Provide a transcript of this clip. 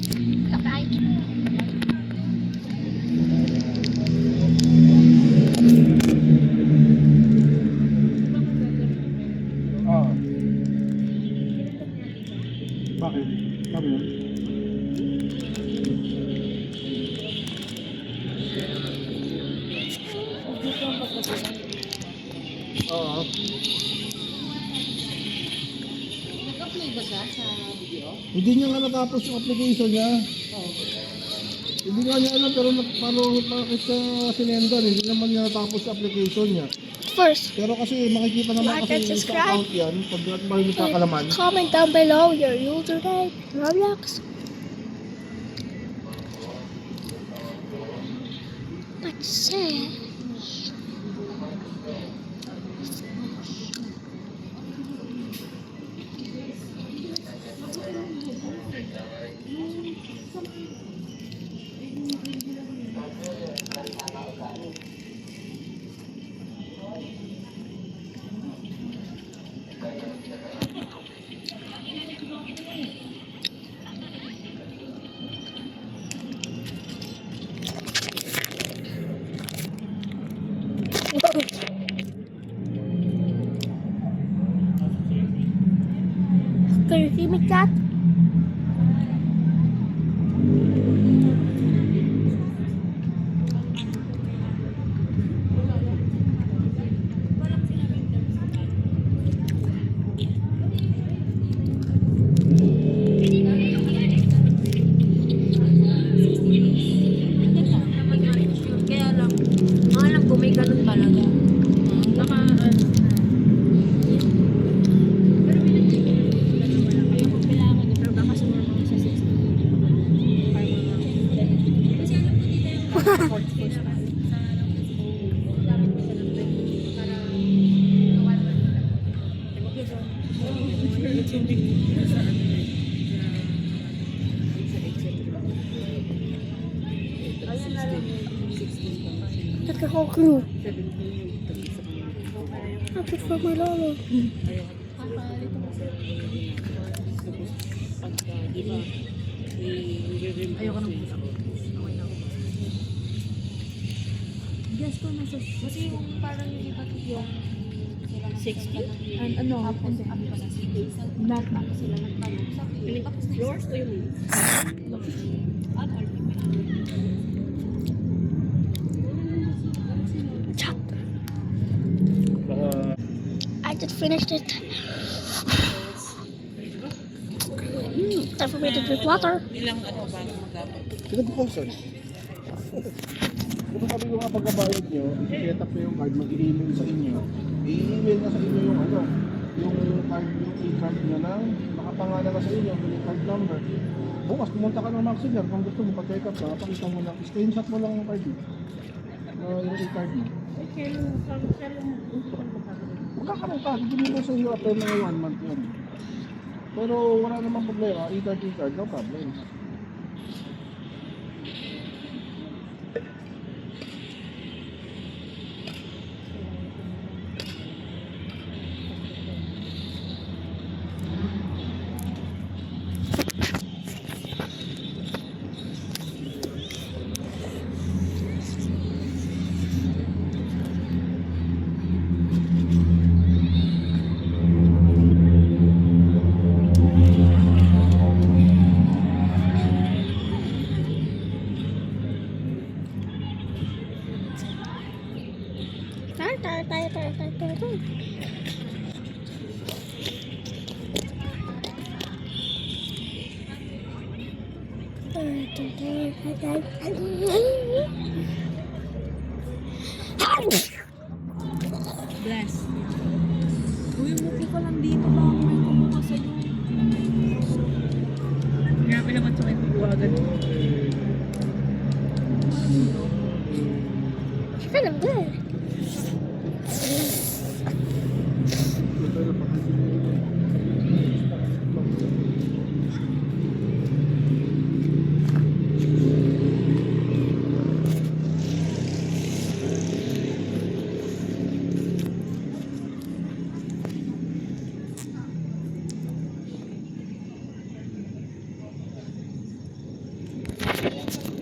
Kapay. Ah. Bakit? Sabi yun? Oo. Nag-apply ba siya sa video? Hindi niya nga natapos yung application niya. Hindi nga niya alam pero bakit siya sinendan. Hindi naman niya natapos yung application niya. First, Pero kasi makikita naman like kasi and sa subscribe. account yan. Pag may nagkakalaman. Comment down below your username, Roblox. Let's see. Can you see me, cat? Kaya lang, alam ko may ganun talaga. Baka, pero may kaya kung kailangan niya, pero baka siguro mga sa 60. Kasi alam ko dito yung fourth course pa. Gamit mo siya ng break. Para, gawan mo nila. Ayun na lang. Look at how cute. Happy for my lolo. Ayoko nang pusa. Okay na ako. Guess ko nasa... Kasi yung parang yung iba yung... 60? Ano? Tapos up pa na 60. Not sila nagtanong sa tapos na yours o yung Chop. I just finished it. Time for me to drink water. Ilang ano ba magamit? Pinag-sponsor. Kung sabi ko nga pagkabayad nyo, i-set up nyo yung card, mag-i-email sa inyo. I-email na sa inyo yung ano, yung card, yung e-card nyo na nakapangalan na sa inyo, yung card number. Bukas, pumunta ka ng Maxilar, kung gusto mo pa-check up ka, pakita mo lang, screenshot mo lang yung card mo. Yung e-card mo. Magkakaroon ka, hindi mo sa iyo after mga 1 month yun. Pero wala namang problema, e-card, no problem. Bless. Uy, muki ko lang dito ba ako may kumuha sa'yo. Grabe naman sa may pagwagan. Feeling good. Ayan.